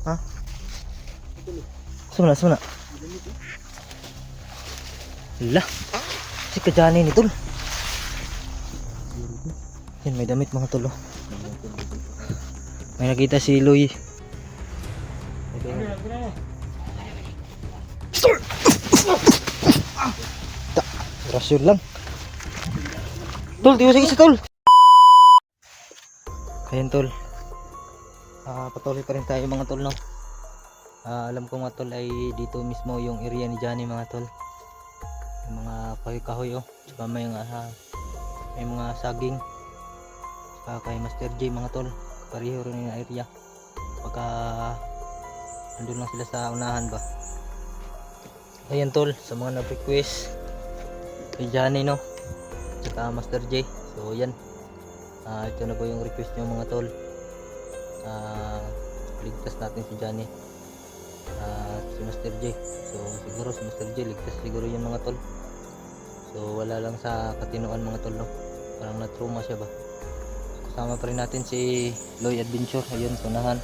Ha? Sumana, sumana. Lah, si kajani ni tol. Yan, may damit mga tol. Oh. May nakita si Loy. Rasyon lang. Tol, tiwas isa tol. Ayan tol. Patuloy pa rin tayo mga tol, no. Alam ko mga tol ay dito mismo yung area ni Johnny mga tol. Yung mga kahoy-kahoy oh. Saka may mga saging. Saka kay Master J mga tol. Pareho rin yung area. Pagka nandun lang sila sa unahan ba. Ayan tol, sa mga nag-request kay Johnny, no. Saka Master J. So yan. Ito na po yung request nyo mga tol. Ligtas natin si Johnny at si Master J. So siguro si Master J ligtas siguro yung mga tol. So wala lang sa katinoan mga tol, no. Parang na-trauma siya ba. Kasama pa rin natin si Loy Adventure. Ayun, sunahan.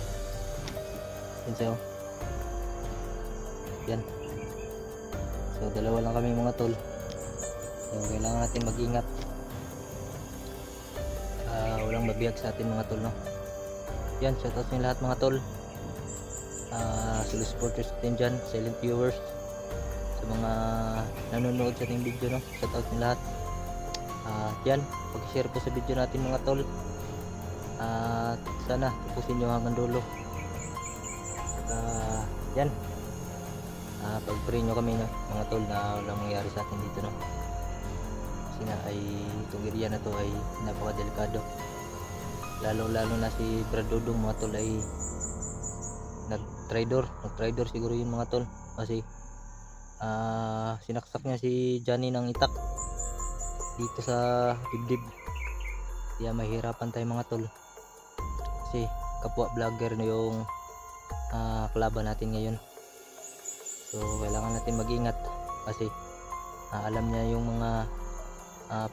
Yan siya. Yan. So dalawa lang kami mga tol. So kailangan natin mag-ingat. Walang mabiyag sa atin mga tol, no. Yan, shoutout sa lahat mga tol. Sa supporters natin dyan, silent viewers, sa mga nanonood sa ating video, no. Shoutout sa lahat. Yan, pag-share po sa video natin mga tol. At sana tapusin nyo hanggang dulo. Yan, pag-pray nyo kami, no, mga tol, na walang mangyari sa atin dito, no. Kasi na ay itong area na to ay napaka-delikado. Lalo na si Brad Dudong mga tol ay nag-traitor siguro yun mga tol. Kasi sinaksak niya si Johnny ng itak dito sa dibdib. Kaya mahirapan tayo mga tol. Kasi kapwa vlogger na yung kalaban natin ngayon. So kailangan natin mag-ingat. Kasi alam niya yung mga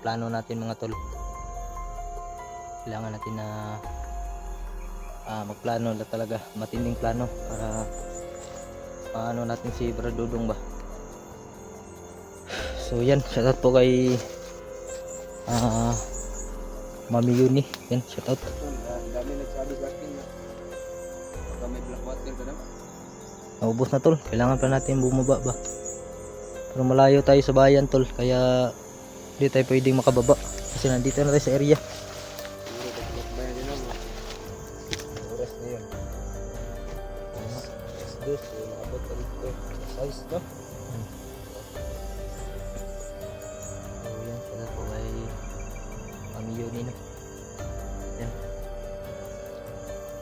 plano natin mga tol. Kailangan natin na magplano na talaga, matinding plano para paano natin si Brad Dudong ba. So yan, shoutout po kay Mami Yuni. Yan, shoutout. Dami nagsabi sa akin na baka may black water ka daw. Naubos na tol, kailangan pa natin bumaba ba. Pero malayo tayo sa bayan tol, kaya hindi tayo pwedeng makababa kasi nandito na tayo sa area. Size no? So yan, sila po ay Mami Yuni, no? Yan.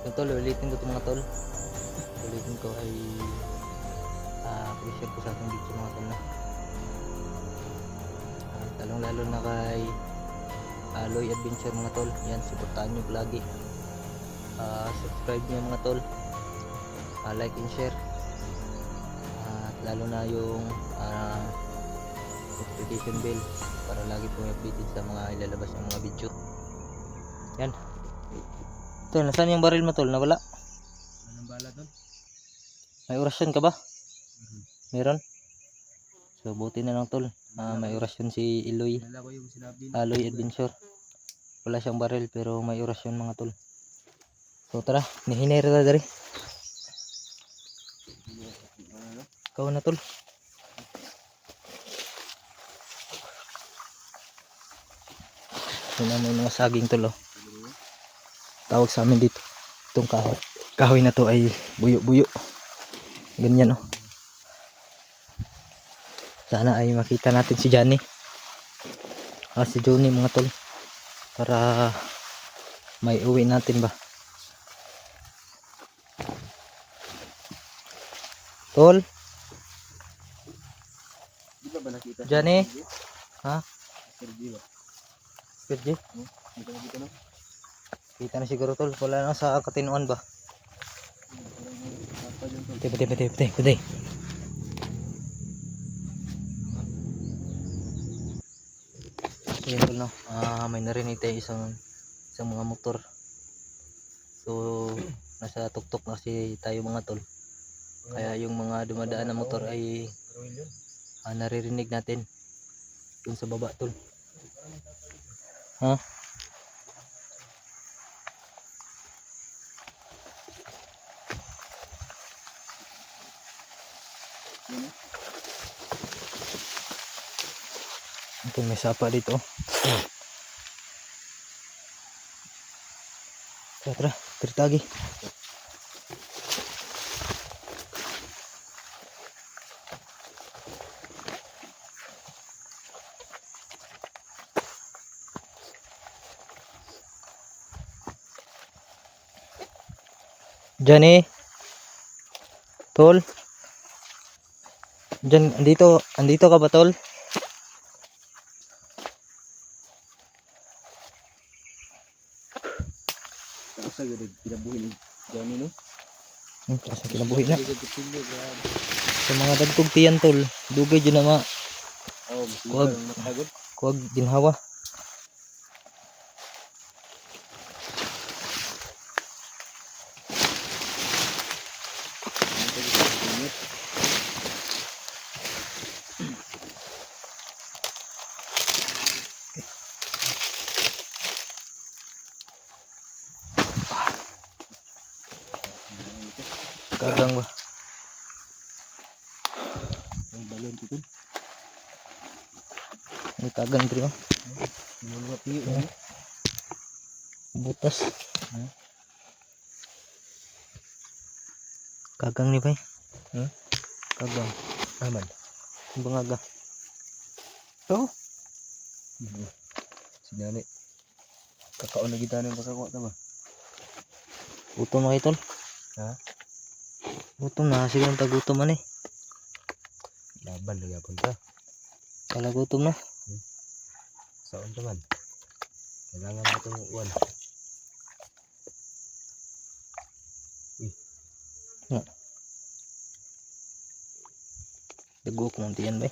Yung tol, ulitin ko ito mga tol. Ulitin ko ay i-share ko sa ating video mga tol, no? Talong lalo na kay Loy Adventure mga tol. Yan, supportahan nyo lagi. Subscribe nyo mga tol. Like and share. Lalo na yung notification bell para lagi po updated sa mga ilalabas ng mga video. Yan. Tol, nasaan yung baril mo tol? Nawala? Anong bala doon? May orasyon ka ba? Meron? So buti na lang tol. May orasyon si Iloy. Nala ko yung sinabi Loy Adventure. Wala siyang baril pero may orasyon mga tol. So tara, nihinera na dari. Ikaw na tol. Yun na, may mga saging tol, oh. Tawag sa amin dito itong kahoy. Kahoy na to ay buyo-buyo. Ganyan, oh. Sana ay makita natin si Johnny. Si Johnny mga tol. Para may uwi natin ba. Tol. Di ba nakita? Johnny? Ha? Sergio. Sergio? Dito na dito no? Kita na siguro tol. Wala na sa katinuan ba? Patay. So yun tol, no? May narinig tayo isang mga motor. So nasa tuktok na kasi tayo mga tol. Kaya yung mga dumadaan na motor ay naririnig natin dun sa baba tol. Ha? Ito may sapa dito. Tara, tagi. Johnny. Tol. Andito ka ba tol? Asa gud kinabuhi ni Johnny no. Kasi kinabuhi na. Dili gud grabe. Sa mga dagkog tiyan tol, dugay dyan na Oh, Kuwag. ang matagod. kuwag ginhawa. Kagang ba? Ang balon ko tol. May kagang dito. Mga piyo Hmm. Butas. Kagang ni bay. Kagang. aman. Bangaga. To. Sinali. Kakaon na kita nang pagkakuha ta ba? Gutom na kayo tol. Ha? Gutom na. Sige lang tagutom man eh. Laban lagi apon ta. Kala gutom na. Saon ta man. Kailangan mo itong uwan. Dagok ng tiyan bay.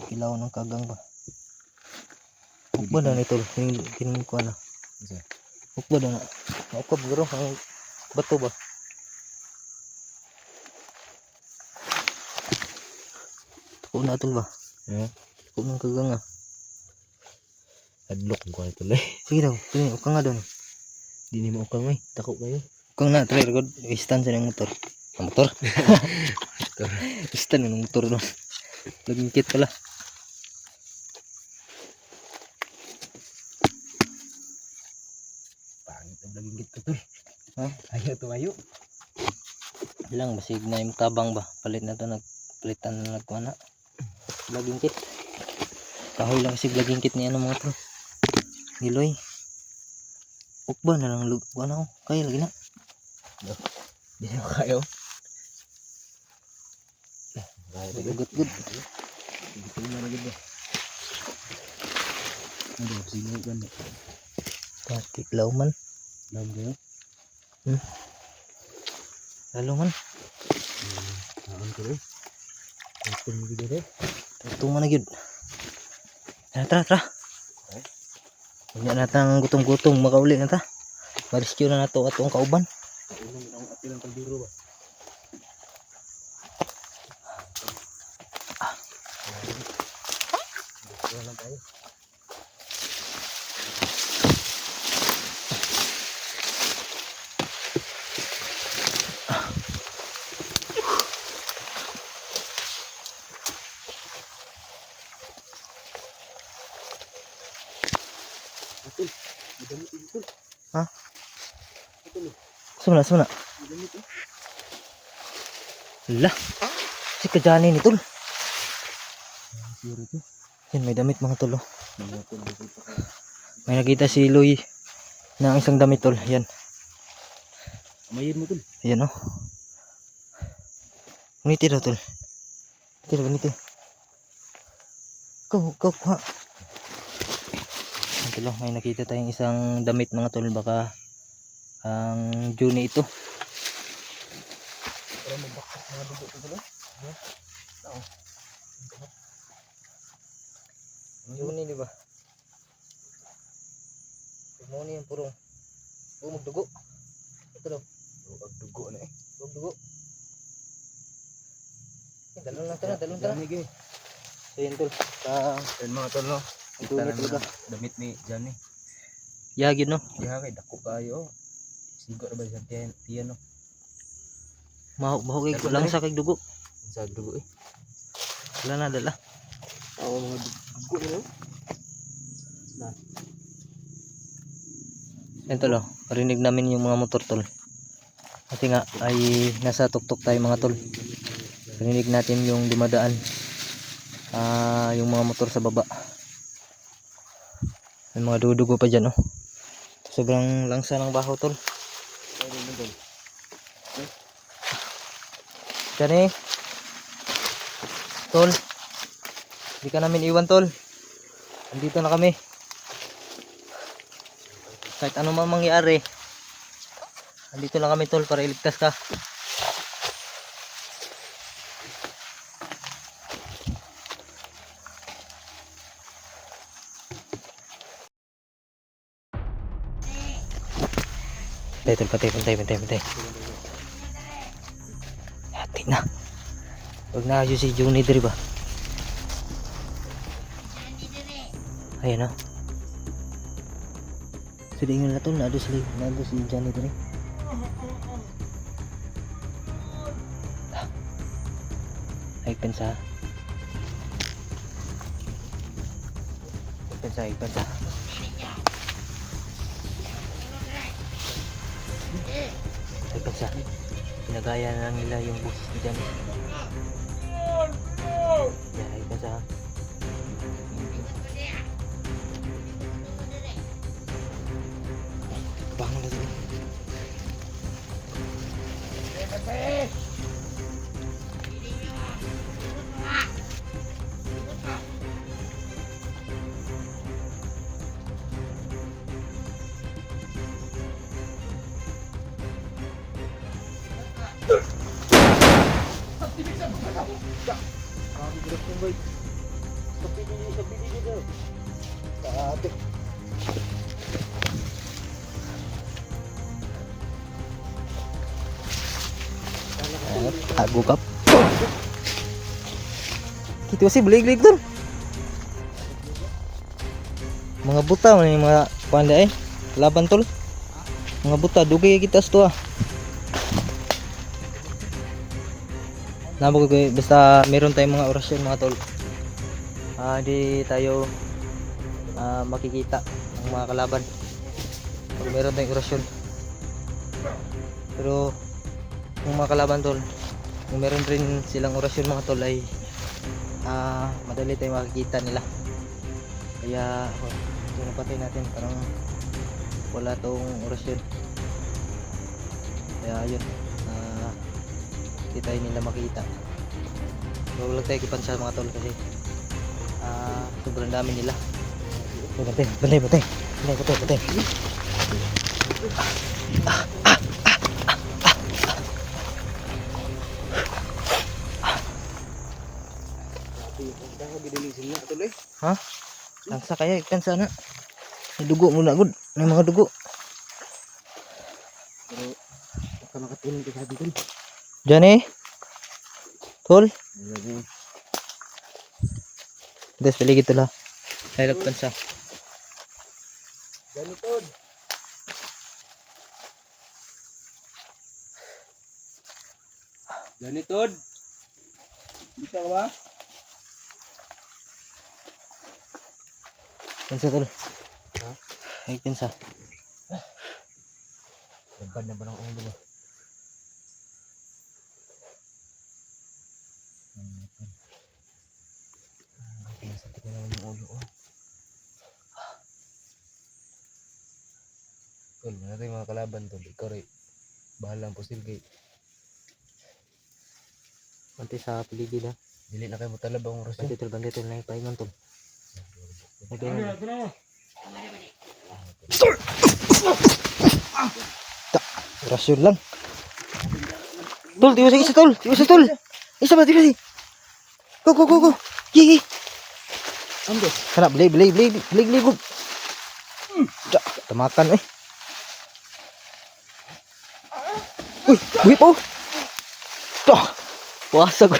Kilaw ng kagang ba? Ukba na ni tol. Kining ko na. Isa. Ukba na. Ukba bro. Ang bato ba? Tuko na tol ba? Ha? Tuko ng kagang ah. Adlock ko ito le. Sige daw. Sige, ukang nga doon. Di ni mo ukang may. Tako kayo. Ukang na. Try record. Stand sa ng motor. Ang motor? Stand ng motor doon. Lagingkit pala. Pangit ang laging gito to. Ha? Ayaw to ayo. Ilang basig na yung tabang ba? Palit na to. Palitan na nagkuha na. Lagingkit. Kahoy lang kasi lagingkit ni ano mga to. Niloy. Ukba na lang lugwa na ako. Kaya lagi na. Di mo kayo. Kaya Good good. Ito na lagi ba? Ano, sino kan? Tiklaw man. Lam kayo. Lalo man. Saan ko rin? Ito mo gito rin. Tutong man na gyud. Tara. Huwag na natang gutom-gutom. Makauli na ta. Ma-rescue na nato atong kauban. Ulang ang atilang kaldero ba? Wala tayo. Atul, madamit ito. Ha? Atul, Sumna. madamit ito. Lah. Si kajani ni tol. Siro ito. Yan may damit mga tol. Oh. Mangatol dito pa. May nakita si Loy na isang damit tol. Yan. Amayin mo tol. Yan oh. Nguniti daw tol. Nguniti. Kau kuha. Yan tol. May nakita tayong isang damit mga tol. Baka ang Juni ito. Para mabaksak mga dugo ito tol. Juni di ba? Juni yung purong. Magdugo. Ito daw. Dugo na eh. Dugo. Dalon lang tala, dalon tala. Johnny, So yun tol. Yan mga tol, no? Ang dumi talaga. Damit ni Johnny. Yagid no. Diha kay dako kayo. Sigo na ba sa tiyan, no? Mahog Dalon lang tali. sa kay dugo. Sa dugo eh. Wala na dala. Oo, mga dugo na. Yan tol oh. Parinig namin yung mga motor tol. Kasi nga ay nasa tuktok tayo mga tol. Parinig natin yung dumadaan. Yung mga motor sa baba. May mga dudugo pa dyan oh. Sobrang langsa ng baho tol. Diyan eh. Tol. Hindi ka namin iwan tol. Andito na kami. Kahit ano man mangyari. Andito na kami tol para iligtas ka. Patay. Hati na. Huwag na ayos si Johnny diri ba? Ayan na. Sedingin na tol, nado si Johnny diri. Ay pensa. Ay pensa. Ay pensa. Pinagaya na lang nila yung boses ni Johnny. Yan, ay pensa. Bangun na dito. Tago kap. Kita kasi belig-lig tol. Mga buta man yung mga pandai laban tol. Mga buta dugay kita sto ah. Namo ko basta meron tayong mga orasyon mga tol. Di tayo makikita ng mga kalaban. Pag meron tayong orasyon. Pero yung mga kalaban tol, kung meron rin silang orasyon mga tol ay madali tayo makikita nila. Kaya ito napatay natin, parang wala tong orasyon. Kaya yun, hindi tayo nila makita. So, wala tayo kipansa mga tol kasi sobrang dami nila. Batay. Ha? Langsa kaya ikan sana. May dugo muna gud. May mga dugo. Pero baka makatulong ka sabi tol. Diyan eh. Tol. Des paligid tol ha. Ay nagpansa. Johnny tol. Johnny tol. Bisa ka ba? Pansa tol. Ha? Ay pansa. Laban na ba ng ulo ba? Pinasakit na naman yung ulo ko. Tol, wala tayong mga kalaban tol. Ikaw rin. Bahalang pusil kay. Bantay sa paligid ha. Dili na kayo mo talabang oras yun. Bantay tol na ipaingon tol. Nagay rasyon lang. Tol, tiwas isa tol. Isa ba tiwas? Go. Gigi. Andes. Kana beli. Tamakan eh. Uy, buhi po. Dah. Wasag.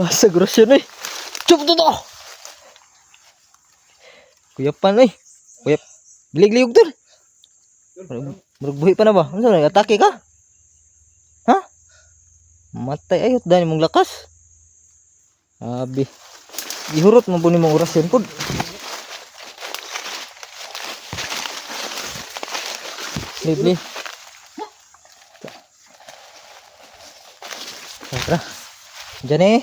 Wasag rasyon eh. Chup to to. Kuyapan eh. Kuyap. Bilig-liog tol. Murag buhi pa na ba? Ano na, atake ka? Ha? Matay ayot dahil mong lakas. Abi. Ihurot mo po ni mong orasyon po. Bili. Tara. Diyan eh.